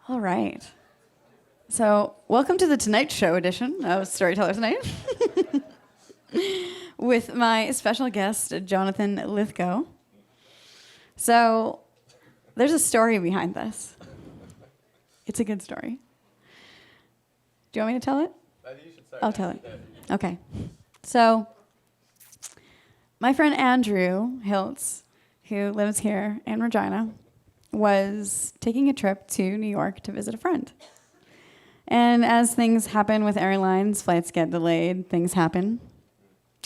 All right. So, welcome to the Tonight Show edition of Storytellers Night with my special guest, Jonathon Lythgoe. So, there's a story behind this. It's a good story. Do you want me to tell it? You should start. I'll tell it. Okay. So, my friend Andrew Hiltz, who lives here in Regina, was taking a trip to New York to visit a friend. And as things happen with airlines, flights get delayed, things happen.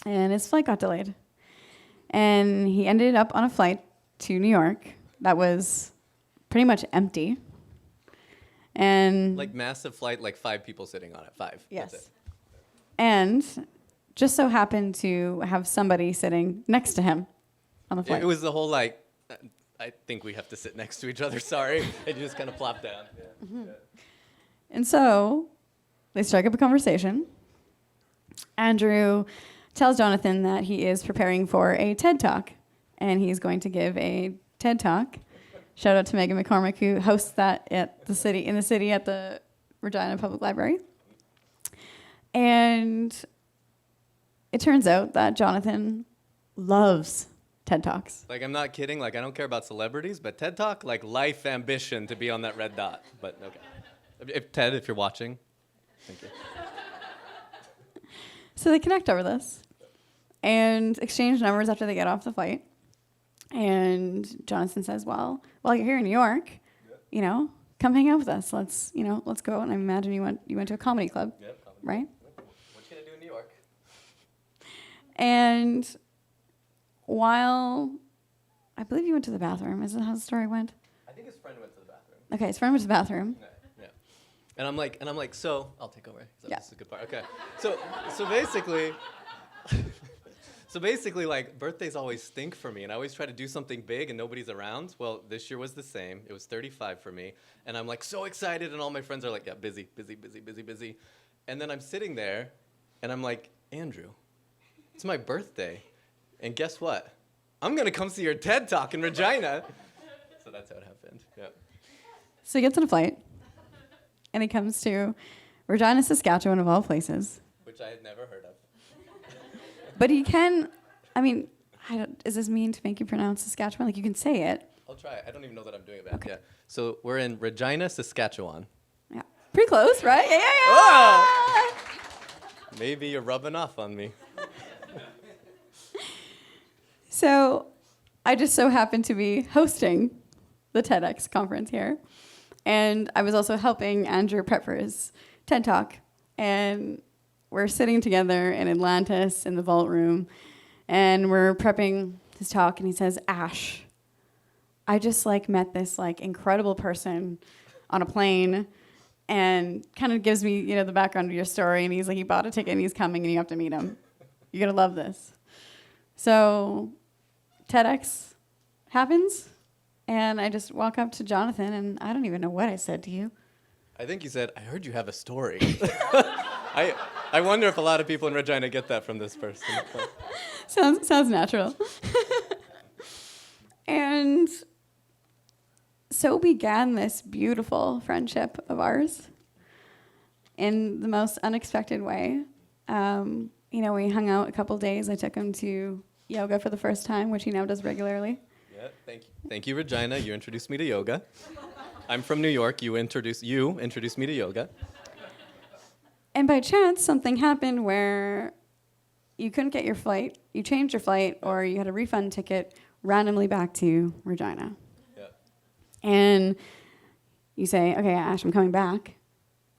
And his flight got delayed. And he ended up on a flight to New York that was pretty much empty. And Like massive flight, like 5 people sitting on it. 5. yes. That's it. And just so happened to have somebody sitting next to him on the flight. It was the whole like, I think we have to sit next to each other. Sorry, and you just kind of plop down. Yeah. Mm-hmm. Yeah. And so they strike up a conversation. Andrew tells Jonathon that he is preparing for a TED Talk, and he's going to give a TED Talk. Shout out to Megan McCormick, who hosts that at the city at the Regina Public Library. And it turns out that Jonathon loves TED Talks. Like, I'm not kidding. Like, I don't care about celebrities, but TED Talk, like, life ambition to be on that red dot. But okay, Ted, if you're watching, thank you. So they connect over this and exchange numbers after they get off the flight. And Jonathon says, well, while you're here in New York, you know, come hang out with us. Let's go. And I imagine you went to a comedy club, right? What you gonna do in New York? And while I believe you went to the bathroom, is that how the story went? I think his friend went to the bathroom. Okay, his friend went to the bathroom. Yeah. And I'm like, so I'll take over. So Yeah. This is a good part. Okay. So basically, like, birthdays always stink for me, and I always try to do something big, and nobody's around. Well, this year was the same. It was 35 for me, and I'm like so excited, and all my friends are like, yeah, busy. And then I'm sitting there, and I'm like, Andrew, it's my birthday, and guess what? I'm gonna come see your TED Talk in Regina. So that's how it happened. Yeah. So he gets on a flight, and he comes to Regina, Saskatchewan, of all places. Which I had never heard of. But he can, I mean, is this mean to make you pronounce Saskatchewan? Like, you can say it. I'll try. I don't even know that I'm doing it bad. Okay. Yeah. So we're in Regina, Saskatchewan. Yeah. Pretty close, right? Yeah. Oh! Maybe you're rubbing off on me. So I just so happened to be hosting the TEDx conference here. And I was also helping Andrew prep for his TED Talk. And we're sitting together in Atlantis in the vault room. And we're prepping his talk. And he says, Ash, I just met this incredible person on a plane. And kind of gives me, the background of your story. And he's like, he bought a ticket and he's coming and you have to meet him. You're going to love this. So TEDx happens. And I just walk up to Jonathon, and I don't even know what I said to you. I think you said, I heard you have a story. I wonder if a lot of people in Regina get that from this person. Sounds natural. And so began this beautiful friendship of ours in the most unexpected way. We hung out a couple days. I took him to yoga for the first time, which he now does regularly. Yeah, thank you. Thank you, Regina. You introduced me to yoga. I'm from New York. You introduced me to yoga. And by chance, something happened where you couldn't get your flight. You changed your flight, or you had a refund ticket randomly back to Regina. Yeah. And you say, okay, Ash, I'm coming back.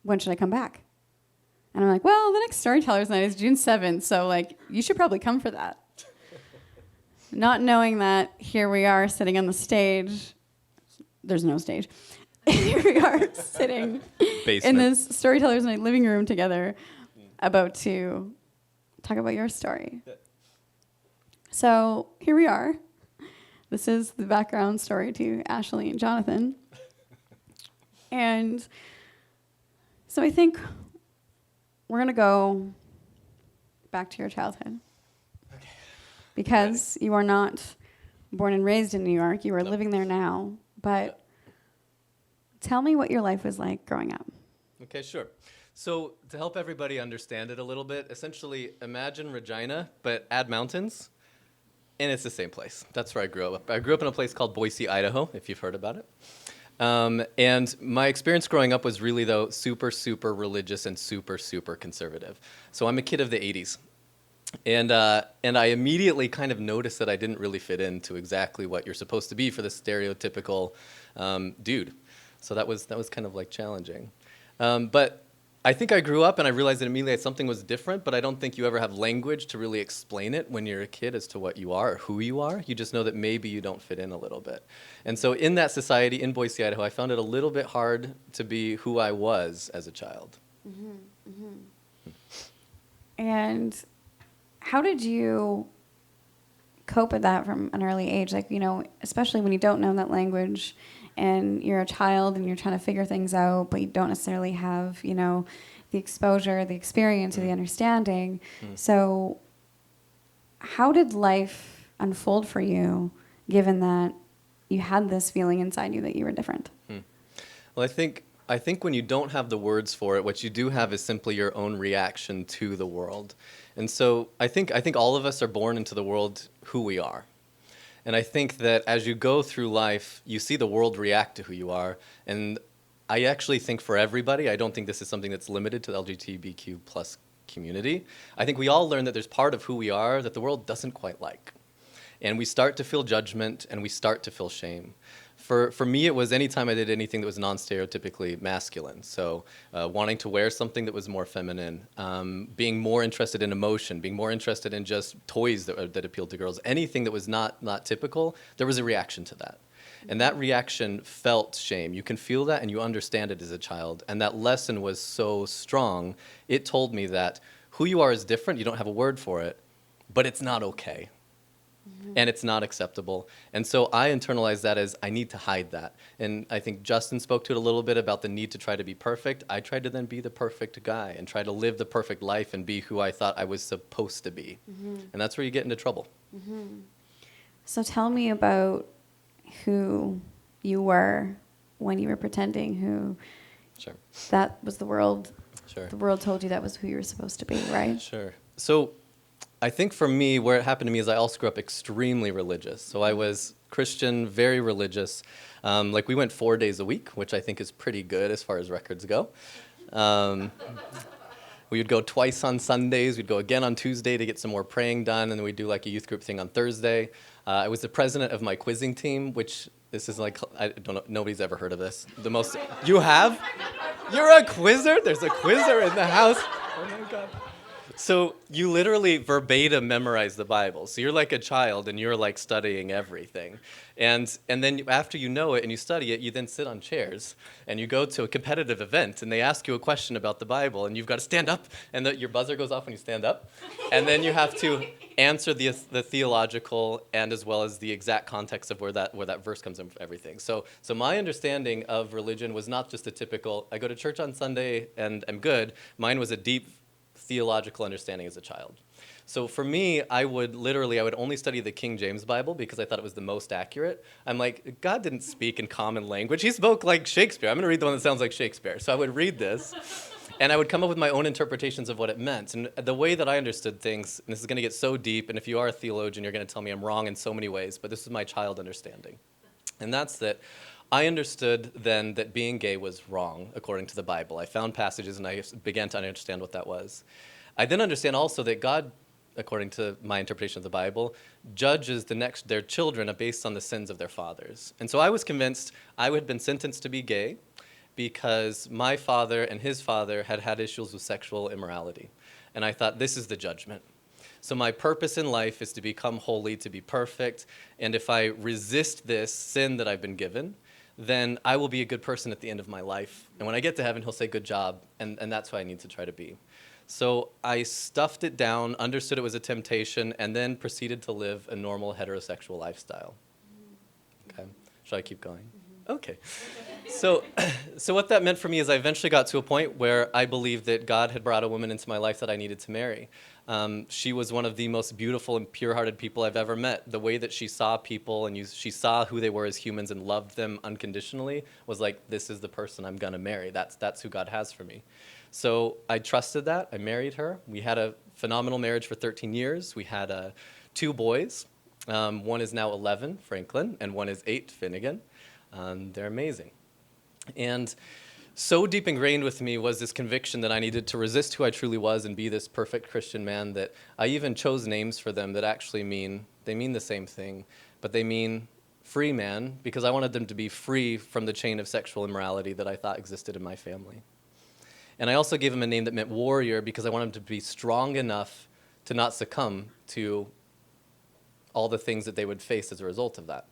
When should I come back? And I'm like, well, the next Storytellers Night is June 7th, so you should probably come for that. Not knowing that here we are sitting on the stage. There's no stage. Here we are sitting in this Storytellers Night living room together, about to talk about your story. Yeah. So here we are. This is the background story to Ashley and Jonathon. And so I think we're going to go back to your childhood. Okay. Because you are not born and raised in New York. You are living there now. But tell me what your life was like growing up. Okay, sure. So to help everybody understand it a little bit, essentially imagine Regina, but add mountains, and it's the same place. That's where I grew up. I grew up in a place called Boise, Idaho, if you've heard about it. And my experience growing up was really, though, super, super religious and super, super conservative. So I'm a kid of the 80s. And I immediately kind of noticed that I didn't really fit into exactly what you're supposed to be for the stereotypical dude. So that was kind of like challenging. But I think I grew up and I realized that immediately that something was different, but I don't think you ever have language to really explain it when you're a kid as to what you are or who you are. You just know that maybe you don't fit in a little bit. And so in that society, in Boise, Idaho, I found it a little bit hard to be who I was as a child. And how did you cope with that from an early age? Like, especially when you don't know that language and you're a child and you're trying to figure things out, but you don't necessarily have, the exposure, the experience, or the understanding. So how did life unfold for you, given that you had this feeling inside you that you were different? Well, I think when you don't have the words for it, what you do have is simply your own reaction to the world. And so I think all of us are born into the world who we are. And I think that as you go through life, you see the world react to who you are. And I actually think for everybody, I don't think this is something that's limited to the LGBTQ plus community. I think we all learn that there's part of who we are that the world doesn't quite like. And we start to feel judgment and we start to feel shame. For me, it was anytime I did anything that was non-stereotypically masculine. So wanting to wear something that was more feminine, being more interested in emotion, being more interested in just toys that appealed to girls, anything that was not typical, there was a reaction to that. And that reaction felt shame. You can feel that and you understand it as a child. And that lesson was so strong, it told me that who you are is different, you don't have a word for it, but it's not okay. And it's not acceptable. And so I internalized that as I need to hide that. And I think Justin spoke to it a little bit about the need to try to be perfect. I tried to then be the perfect guy and try to live the perfect life and be who I thought I was supposed to be. And that's where you get into trouble. So tell me about who you were when you were pretending, who Sure. that was the world. Sure. The world told you that was who you were supposed to be, right? Sure. So I think for me, where it happened to me is I also grew up extremely religious. So I was Christian, very religious. Like we went 4 days a week, which I think is pretty good as far as records go. We would go twice on Sundays. We'd go again on Tuesday to get some more praying done, and then we'd do like a youth group thing on Thursday. I was the president of my quizzing team, which this is like, I don't know, nobody's ever heard of this. You have? You're a quizzer? There's a quizzer in the house. Oh my God. So you literally verbatim memorize the Bible. So you're like a child and you're like studying everything. And then after you know it and you study it, you then sit on chairs and you go to a competitive event and they ask you a question about the Bible and you've got to stand up and your buzzer goes off when you stand up. And then you have to answer the theological and as well as the exact context of where that verse comes in from everything. So my understanding of religion was not just a typical, I go to church on Sunday and I'm good. Mine was a deep theological understanding as a child. So for me, I would only study the King James Bible because I thought it was the most accurate. I'm like, God didn't speak in common language. He spoke like Shakespeare. I'm going to read the one that sounds like Shakespeare. So I would read this, and I would come up with my own interpretations of what it meant. And the way that I understood things, and this is going to get so deep, and if you are a theologian, you're going to tell me I'm wrong in so many ways, but this is my child understanding. And that's that I understood then that being gay was wrong, according to the Bible. I found passages and I began to understand what that was. I then understand also that God, according to my interpretation of the Bible, judges their children based on the sins of their fathers. And so I was convinced I had been sentenced to be gay because my father and his father had had issues with sexual immorality. And I thought, this is the judgment. So my purpose in life is to become holy, to be perfect. And if I resist this sin that I've been given, then I will be a good person at the end of my life. And when I get to heaven, he'll say, good job. And that's who I need to try to be. So I stuffed it down, understood it was a temptation, and then proceeded to live a normal heterosexual lifestyle. Okay, should I keep going? Okay. So what that meant for me is I eventually got to a point where I believed that God had brought a woman into my life that I needed to marry. She was one of the most beautiful and pure-hearted people I've ever met. The way that she saw people and she saw who they were as humans and loved them unconditionally was like, this is the person I'm gonna marry. That's who God has for me. So I trusted that. I married her. We had a phenomenal marriage for 13 years. We had 2 boys. One is now 11, Franklin, and one is 8, Finnegan. They're amazing. And so deep ingrained with me was this conviction that I needed to resist who I truly was and be this perfect Christian man that I even chose names for them that actually mean the same thing, but they mean free man, because I wanted them to be free from the chain of sexual immorality that I thought existed in my family. And I also gave them a name that meant warrior, because I wanted them to be strong enough to not succumb to all the things that they would face as a result of that.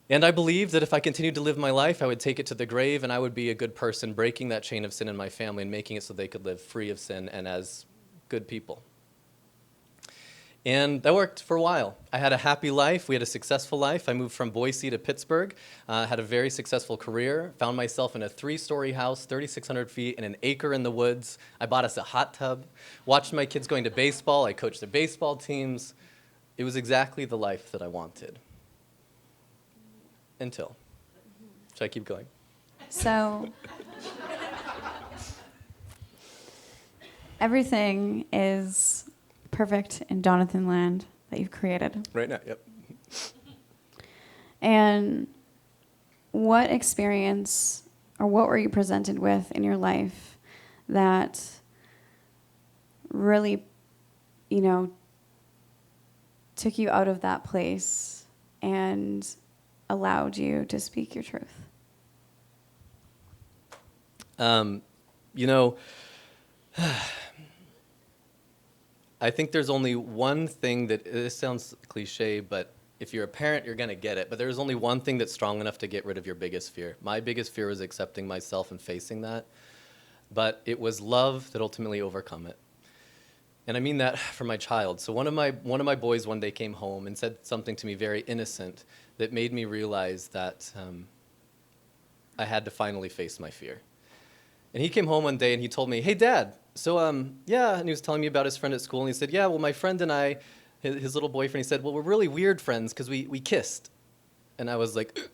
And I believed that if I continued to live my life, I would take it to the grave and I would be a good person, breaking that chain of sin in my family and making it so they could live free of sin and as good people. And that worked for a while. I had a happy life. We had a successful life. I moved from Boise to Pittsburgh, had a very successful career, found myself in a 3-story house, 3,600 feet, in an acre in the woods. I bought us a hot tub, watched my kids going to baseball. I coached their baseball teams. It was exactly the life that I wanted. Until. Should I keep going? So everything is perfect in Jonathon land that you've created. Right now, yep. And what experience or what were you presented with in your life that really, took you out of that place and allowed you to speak your truth? I think there's only one thing this sounds cliche, but if you're a parent, you're going to get it. But there's only one thing that's strong enough to get rid of your biggest fear. My biggest fear was accepting myself and facing that. But it was love that ultimately overcome it. And I mean that for my child. So one of my boys one day came home and said something to me very innocent that made me realize that I had to finally face my fear. And he came home one day and he told me, "Hey, Dad, so yeah," and he was telling me about his friend at school, and he said, "Yeah, well, my friend and I, his little boyfriend," he said, "well, we're really weird friends because we kissed." And I was like,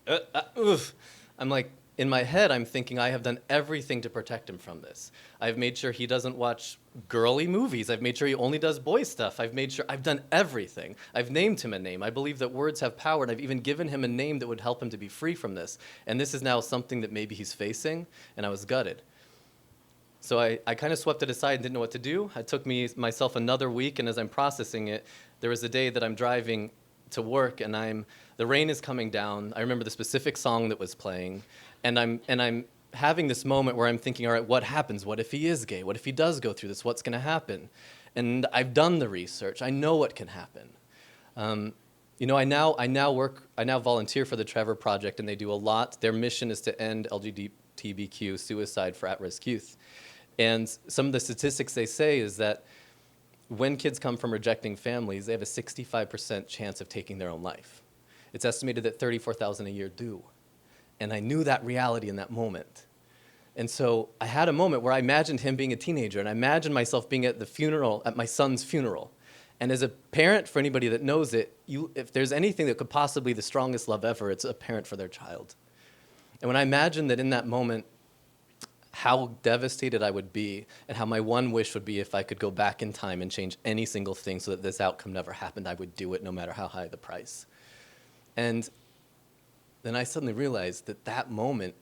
oof. I'm like, in my head, I'm thinking I have done everything to protect him from this. I've made sure he doesn't watch girly movies. I've made sure he only does boy stuff. I've done everything. I've named him a name. I believe that words have power, and I've even given him a name that would help him to be free from this. And this is now something that maybe he's facing, and I was gutted. So I kind of swept it aside and didn't know what to do. It took myself another week, and as I'm processing it, there was a day that I'm driving to work, and the rain is coming down. I remember the specific song that was playing, and I'm having this moment where I'm thinking, all right, what happens? What if he is gay? What if he does go through this? What's going to happen? And I've done the research. I know what can happen. I now volunteer for the Trevor Project, and they do a lot. Their mission is to end LGBTQ suicide for at-risk youth. And some of the statistics they say is that when kids come from rejecting families, they have a 65% chance of taking their own life. It's estimated that 34,000 a year do. And I knew that reality in that moment. And so I had a moment where I imagined him being a teenager, and I imagined myself being at my son's funeral. And as a parent, for anybody that knows it, if there's anything that could possibly be the strongest love ever, it's a parent for their child. And when I imagined that in that moment, how devastated I would be, and how my one wish would be if I could go back in time and change any single thing so that this outcome never happened, I would do it no matter how high the price. And then I suddenly realized that moment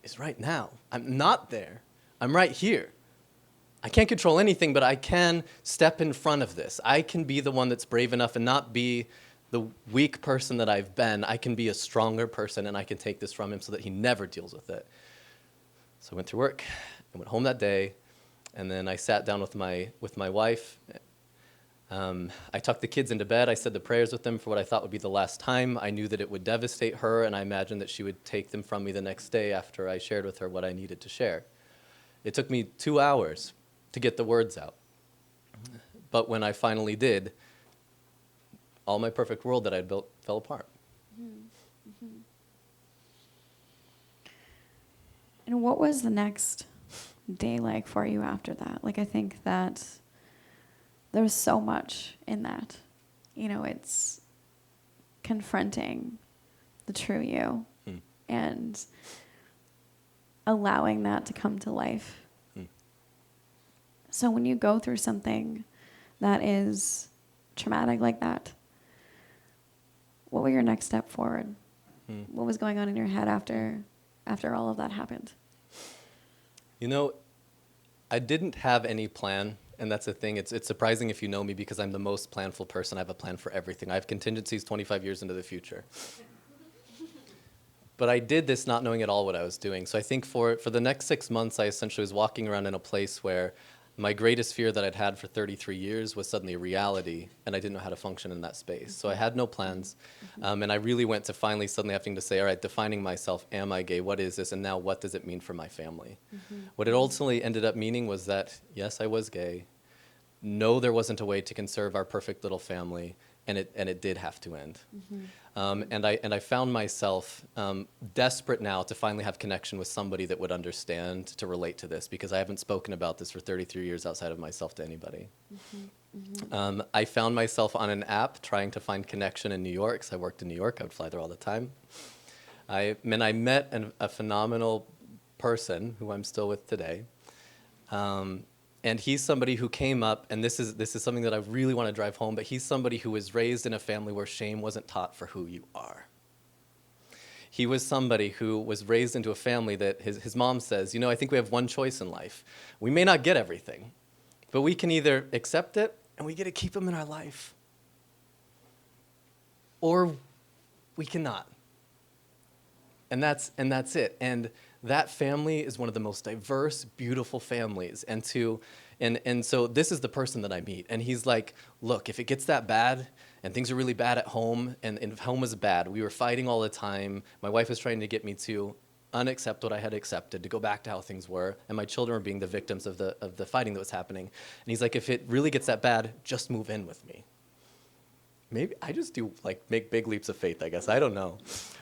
is right now. I'm not there. I'm right here. I can't control anything, but I can step in front of this. I can be the one that's brave enough and not be the weak person that I've been. I can be a stronger person, and I can take this from him so that he never deals with it. So I went to work and went home that day, and then I sat down with my wife. I tucked the kids into bed. I said the prayers with them for what I thought would be the last time. I knew that it would devastate her, and I imagined that she would take them from me the next day after I shared with her what I needed to share. It took me 2 hours to get the words out. But when I finally did, all my perfect world that I'd built fell apart. Mm-hmm. And what was the next day like for you after that? Like, I think that there's so much in that. It's confronting the true you and allowing that to come to life. So when you go through something that is traumatic like that, what were your next step forward? What was going on in your head after all of that happened? I didn't have any plan, and that's the thing. It's surprising if you know me because I'm the most planful person. I have a plan for everything. I have contingencies 25 years into the future. But I did this not knowing at all what I was doing. So I think for the next 6 months, I essentially was walking around in a place where my greatest fear that I'd had for 33 years was suddenly a reality, and I didn't know how to function in that space. So I had no plans, and I really went to finally suddenly having to say, all right, defining myself, am I gay? What is this? And now what does it mean for my family? What it ultimately ended up meaning was that, yes, I was gay. No, there wasn't a way to conserve our perfect little family, and it did have to end. And I found myself desperate now to finally have connection with somebody that would understand, to relate to this, because I haven't spoken about this for 33 years outside of myself to anybody. I found myself on an app trying to find connection in New York, because I worked in New York. I would fly there all the time. I met a phenomenal person who I'm still with today. And he's somebody who came up, and this is something that I really want to drive home, but he's somebody who was raised in a family where shame wasn't taught for who you are. He was somebody who was raised into a family that his mom says, I think we have one choice in life. We may not get everything, but we can either accept it, and we get to keep them in our life, or we cannot. And that's it. And that family is one of the most diverse, beautiful families. And so this is the person that I meet. And he's like, look, if it gets that bad and things are really bad at home, and if home was bad, we were fighting all the time. My wife was trying to get me to unaccept what I had accepted, to go back to how things were. And my children were being the victims of the fighting that was happening. And he's like, if it really gets that bad, just move in with me. Maybe I just do make big leaps of faith, I guess. I don't know.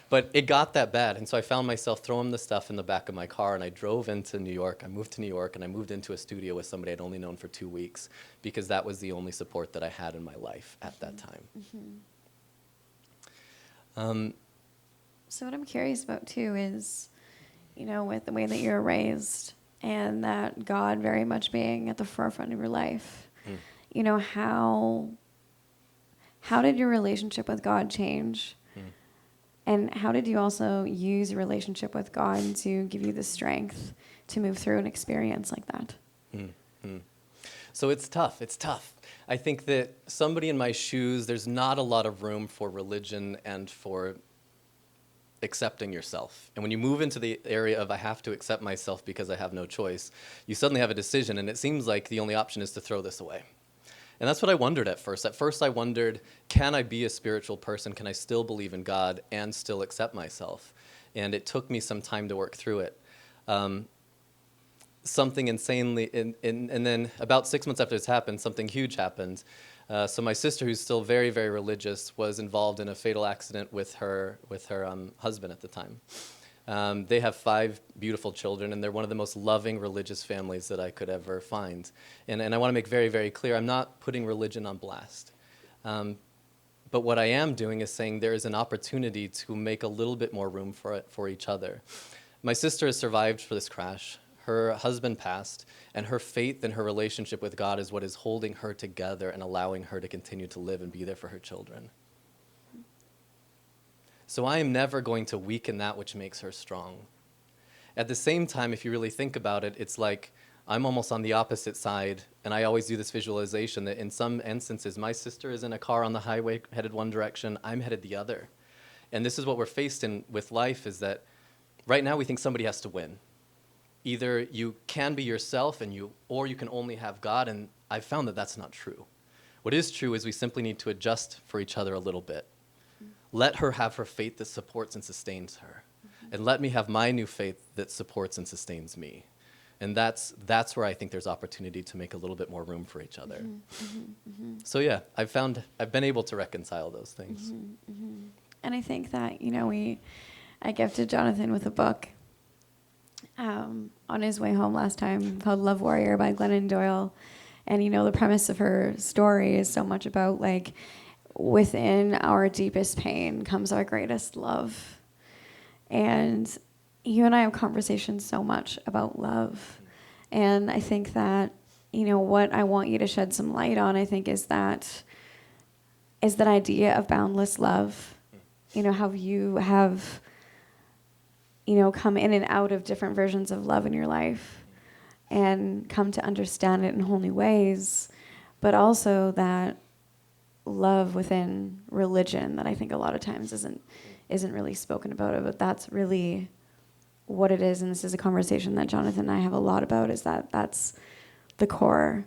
But it got that bad. And so I found myself throwing the stuff in the back of my car, and I drove into New York. I moved to New York, and I moved into a studio with somebody I'd only known for 2 weeks, because that was the only support that I had in my life at that time. So what I'm curious about, too, is, with the way that you're raised and that God very much being at the forefront of your life, how did your relationship with God change? And how did you also use your relationship with God to give you the strength to move through an experience like that? So it's tough. I think that somebody in my shoes, there's not a lot of room for religion and for accepting yourself. And when you move into the area of I have to accept myself because I have no choice, you suddenly have a decision, and it seems like the only option is to throw this away. And that's what I wondered at first. At first I wondered, can I be a spiritual person? Can I still believe in God and still accept myself? And it took me some time to work through it. Something insanely, and then about 6 months after this happened, something huge happened. So my sister, who's still very, very religious, was involved in a fatal accident with her husband at the time. They have 5 beautiful children, and they're one of the most loving religious families that I could ever find. And I want to make very, very clear, I'm not putting religion on blast. But what I am doing is saying there is an opportunity to make a little bit more room for each other. My sister has survived for this crash. Her husband passed, and her faith and her relationship with God is what is holding her together and allowing her to continue to live and be there for her children. So I am never going to weaken that which makes her strong. At the same time, if you really think about it, it's like I'm almost on the opposite side, and I always do this visualization that in some instances, my sister is in a car on the highway headed one direction, I'm headed the other. And this is what we're faced in with life, is that right now we think somebody has to win. Either you can be yourself or you can only have God, and I've found that that's not true. What is true is we simply need to adjust for each other a little bit. Let her have her faith that supports and sustains her. And let me have my new faith that supports and sustains me. And that's where I think there's opportunity to make a little bit more room for each other. So yeah, I've been able to reconcile those things. And I think that, I gifted Jonathon with a book on his way home last time called Love Warrior by Glennon Doyle. And, the premise of her story is so much about, like, within our deepest pain comes our greatest love. And you and I have conversations so much about love. And I think that, what I want you to shed some light on, I think, is that idea of boundless love. How you have, come in and out of different versions of love in your life and come to understand it in whole new ways, but also that love within religion that I think a lot of times isn't really spoken about, but that's really what it is. And this is a conversation that Jonathon and I have a lot about, is that's the core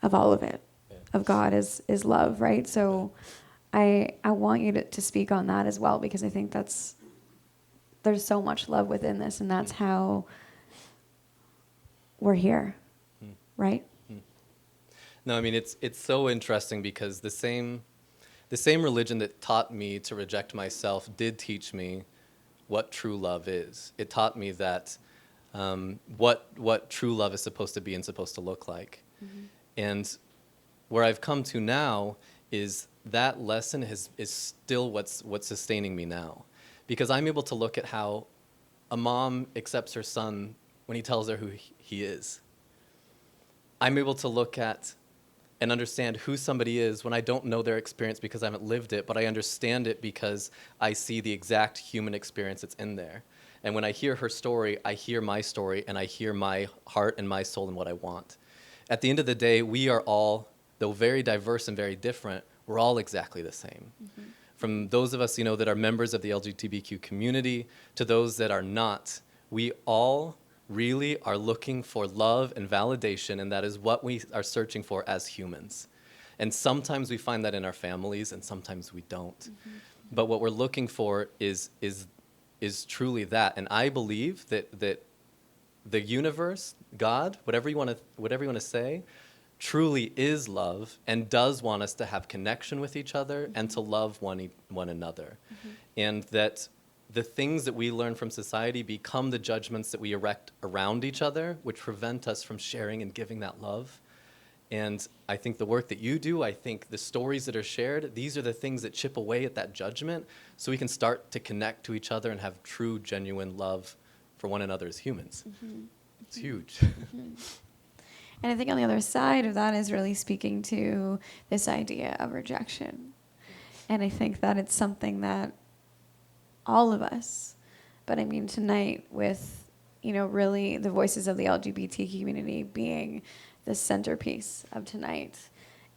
of all of it, of God is love, right? So I want you to speak on that as well, because I think there's so much love within this, and that's how we're here, right? No, I mean, it's so interesting because the same religion that taught me to reject myself did teach me what true love is. It taught me that what true love is supposed to be and supposed to look like. Mm-hmm. And where I've come to now is that lesson is still what's sustaining me now. Because I'm able to look at how a mom accepts her son when he tells her who he is. I'm able to look at and understand who somebody is when I don't know their experience because I haven't lived it, but I understand it because I see the exact human experience that's in there. And when I hear her story, I hear my story, and I hear my heart and my soul and what I want. At the end of the day, we are all, though very diverse and very different, we're all exactly the same. Mm-hmm. From those of us, that are members of the LGBTQ community to those that are not, we all really are looking for love and validation, and that is what we are searching for as humans. And sometimes we find that in our families, and sometimes we don't. Mm-hmm. But what we're looking for is truly that. And I believe that the universe, God, whatever you want to say, truly is love and does want us to have connection with each other, mm-hmm. and to love one another. Mm-hmm. And that the things that we learn from society become the judgments that we erect around each other, which prevent us from sharing and giving that love. And I think the work that you do, I think the stories that are shared, these are the things that chip away at that judgment so we can start to connect to each other and have true, genuine love for one another as humans. Mm-hmm. It's huge. Mm-hmm. And I think on the other side of that is really speaking to this idea of rejection. And I think that it's something that all of us, but I mean tonight with, really the voices of the LGBT community being the centerpiece of tonight.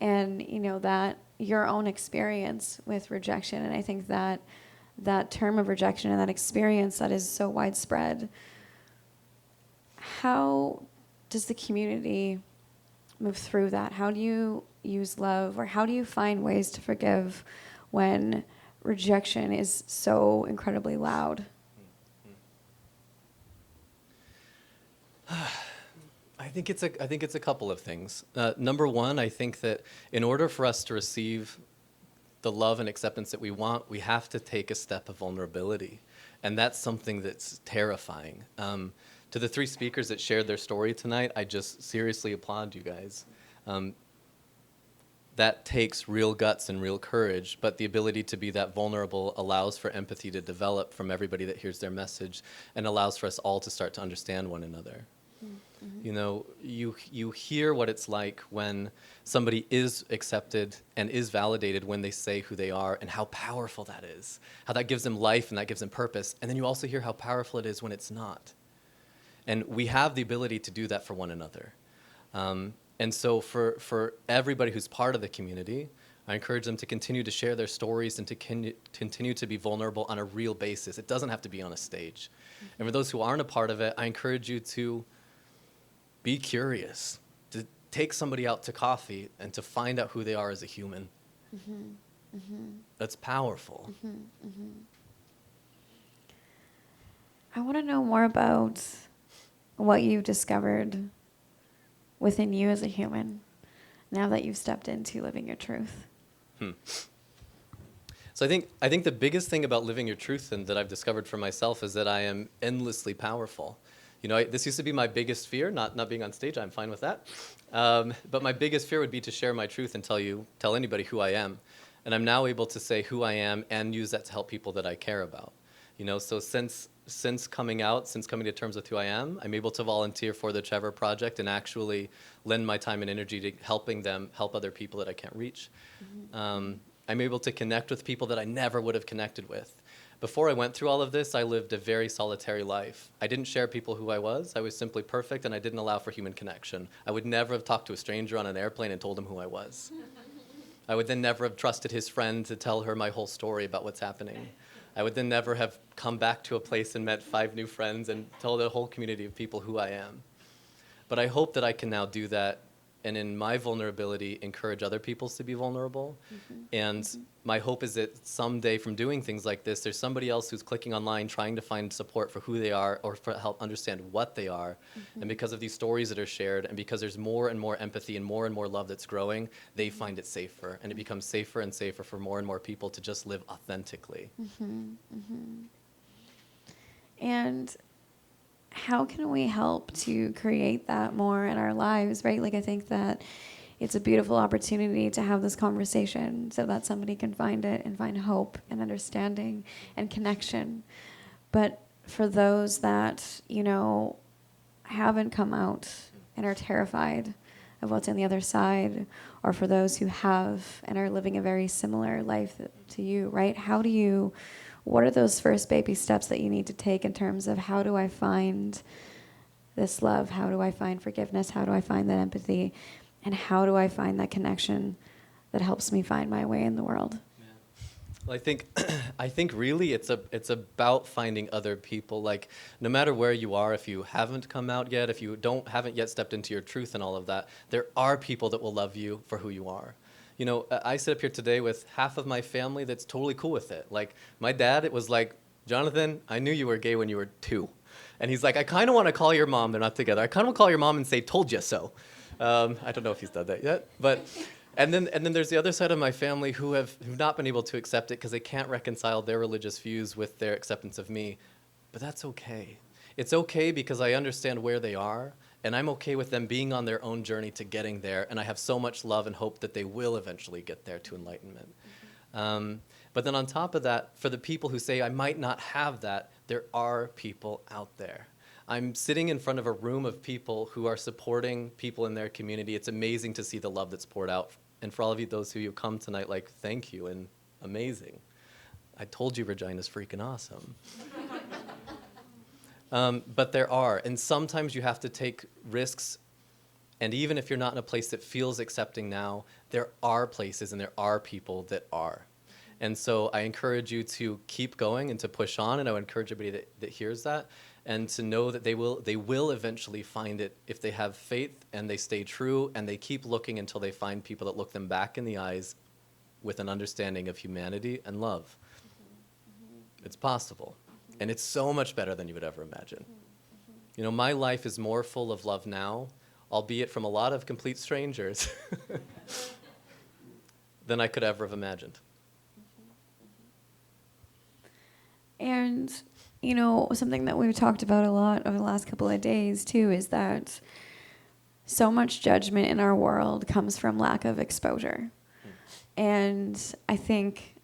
And, that your own experience with rejection. And I think that term of rejection and that experience that is so widespread, how does the community move through that? How do you use love, or how do you find ways to forgive when rejection is so incredibly loud? I think it's a couple of things. Number one, I think that in order for us to receive the love and acceptance that we want, we have to take a step of vulnerability, and that's something that's terrifying. To the three speakers that shared their story tonight, I just seriously applaud you guys. That takes real guts and real courage, but the ability to be that vulnerable allows for empathy to develop from everybody that hears their message, and allows for us all to start to understand one another. Mm-hmm. You hear what it's like when somebody is accepted and is validated when they say who they are, and how powerful that is, how that gives them life and that gives them purpose. And then you also hear how powerful it is when it's not. And we have the ability to do that for one another. And so for everybody who's part of the community, I encourage them to continue to share their stories and to continue to be vulnerable on a real basis. It doesn't have to be on a stage. Mm-hmm. And for those who aren't a part of it, I encourage you to be curious, to take somebody out to coffee and to find out who they are as a human. Mm-hmm. Mm-hmm. That's powerful. Mm-hmm. Mm-hmm. I want to know more about what you've discovered within you as a human now that you've stepped into living your truth. So I think the biggest thing about living your truth and that I've discovered for myself is that I am endlessly powerful. You know, this used to be my biggest fear, not being on stage. I'm fine with that. But my biggest fear would be to share my truth and tell anybody who I am. And I'm now able to say who I am and use that to help people that I care about. You know, so since coming to terms with who I am, I'm able to volunteer for the Trevor Project and actually lend my time and energy to helping them help other people that I can't reach. I'm able to connect with people that I never would have connected with. Before I went through all of this, I lived a very solitary life. I didn't share people who I was. I was simply perfect, and I didn't allow for human connection. I would never have talked to a stranger on an airplane and told him who I was. I would then never have trusted his friend to tell her my whole story about what's happening. I would then never have come back to a place and met 5 new friends and told a whole community of people who I am. But I hope that I can now do that, and in my vulnerability, encourage other people to be vulnerable. And my hope is that someday from doing things like this, there's somebody else who's clicking online trying to find support for who they are or for help understand what they are. And because of these stories that are shared, and because there's more and more empathy and more love that's growing, they find it safer. And it becomes safer and safer for more and more people to just live authentically. And how can we help to create that more in our lives, right? Like, I think that it's a beautiful opportunity to have this conversation so that somebody can find it and find hope and understanding and connection. But for those that, you know, haven't come out and are terrified of what's on the other side, or for those who have and are living a very similar life to you, right? What are those first baby steps that you need to take in terms of how do I find this love? How do I find forgiveness? How do I find that empathy? And how do I find that connection that helps me find my way in the world? Well, I think really it's about finding other people. Like, no matter where you are, if you haven't come out yet, if you haven't yet stepped into your truth and all of that, there are people that will love you for who you are. You know, I sit up here today with half of my family that's totally cool with it. Like, my dad, it was like, Jonathan, I knew you were gay when you were 2. And he's like, I kind of want to call your mom. They're not together. I kind of want to call your mom and say, told you so. I don't know if he's done that yet. But, and then there's the other side of my family who've not been able to accept it because they can't reconcile their religious views with their acceptance of me. But that's okay. It's okay because I understand where they are. And I'm okay with them being on their own journey to getting there. And I have so much love and hope that they will eventually get there to enlightenment. But then on top of that, for the people who say, I might not have that, there are people out there. I'm sitting in front of a room of people who are supporting people in their community. It's amazing to see the love that's poured out. And for all of you, those who come tonight, like, thank you and amazing. I told you Regina's freaking awesome. But there are, and sometimes you have to take risks, and even if you're not in a place that feels accepting now, there are places and there are people that are. And so I encourage you to keep going and to push on, and I would encourage everybody that hears that, and to know that they will eventually find it if they have faith and they stay true and they keep looking until they find people that look them back in the eyes with an understanding of humanity and love. It's possible. And it's so much better than you would ever imagine. You know, my life is more full of love now, albeit from a lot of complete strangers, than I could ever have imagined. And, you know, something that we've talked about a lot over the last couple of days, too, is that so much judgment in our world comes from lack of exposure. And I think,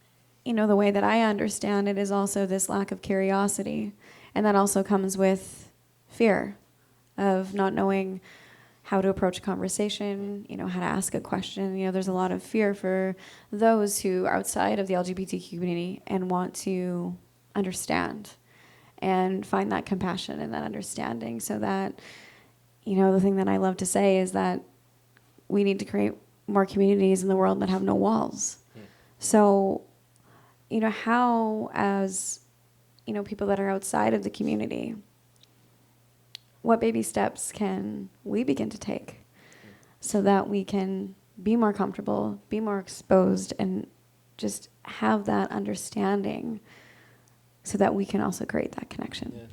you know, the way that I understand it is also this lack of curiosity. And that also comes with fear of not knowing how to approach a conversation, you know, how to ask a question. You know, there's a lot of fear for those who are outside of the LGBTQ community and want to understand and find that compassion and that understanding, so that, you know, the thing that I love to say is that we need to create more communities in the world that have no walls. So, you know, how, as, you know, people that are outside of the community, what baby steps can we begin to take so that we can be more comfortable, be more exposed, and just have that understanding so that we can also create that connection? Yeah.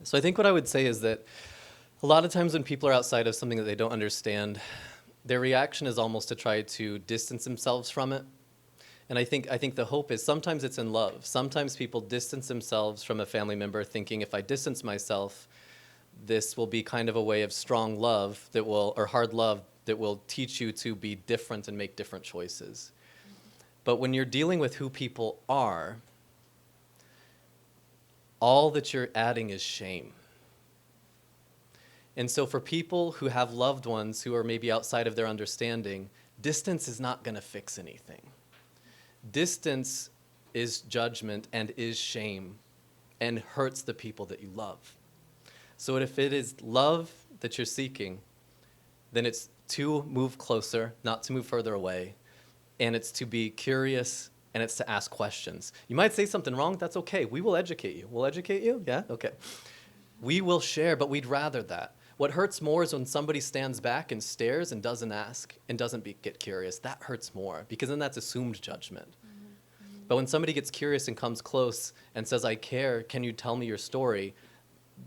So I think what I would say is that a lot of times when people are outside of something that they don't understand, their reaction is almost to try to distance themselves from it. And I think the hope is sometimes it's in love. Sometimes people distance themselves from a family member thinking, if I distance myself, this will be kind of a way of strong love that will, or hard love, that will teach you to be different and make different choices. But when you're dealing with who people are, all that you're adding is shame. And so for people who have loved ones who are maybe outside of their understanding, distance is not going to fix anything. Distance is judgment and is shame and hurts the people that you love. So if it is love that you're seeking, then it's to move closer, not to move further away. And it's to be curious, and it's to ask questions. You might say something wrong. That's okay. We will educate you. We'll educate you? Yeah? Okay. We will share, but we'd rather that. What hurts more is when somebody stands back and stares and doesn't ask and doesn't get curious. That hurts more, because then that's assumed judgment. But when somebody gets curious and comes close and says, I care, can you tell me your story?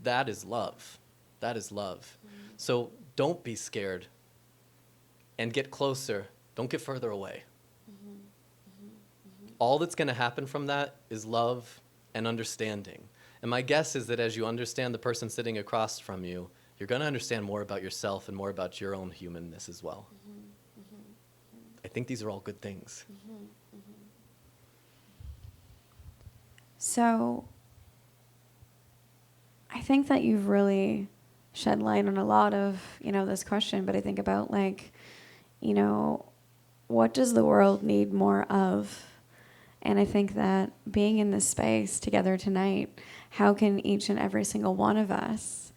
That is love. That is love. So don't be scared and get closer. Don't get further away. All that's going to happen from that is love and understanding. And my guess is that as you understand the person sitting across from you, you're going to understand more about yourself and more about your own humanness as well. I think these are all good things. So I think that you've really shed light on a lot of, this question, but I think about what does the world need more of? And I think that being in this space together tonight, how can each and every single one of us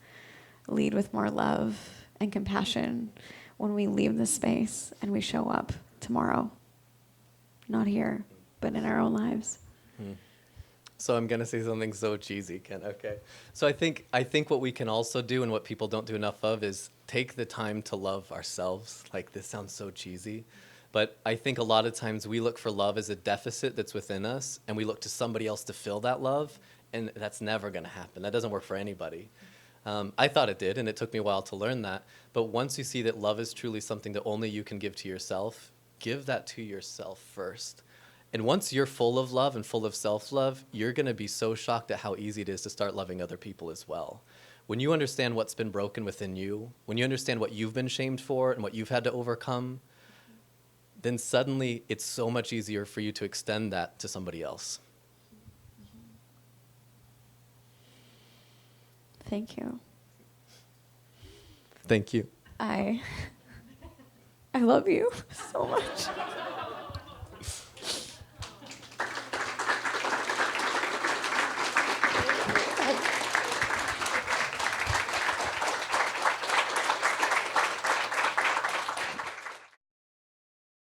lead with more love and compassion when we leave this space and we show up tomorrow? Not here, but in our own lives. So I'm going to say something so cheesy, Ken. Okay. So I think what we can also do, and what people don't do enough of, is take the time to love ourselves. Like, this sounds so cheesy, but I think a lot of times we look for love as a deficit that's within us, and we look to somebody else to fill that love, and that's never going to happen. That doesn't work for anybody. I thought it did, and it took me a while to learn that. But once you see that love is truly something that only you can give to yourself, give that to yourself first. And once you're full of love and full of self-love, you're going to be so shocked at how easy it is to start loving other people as well. When you understand what's been broken within you, when you understand what you've been shamed for and what you've had to overcome, then suddenly it's so much easier for you to extend that to somebody else. Thank you. Thank you. I love you so much.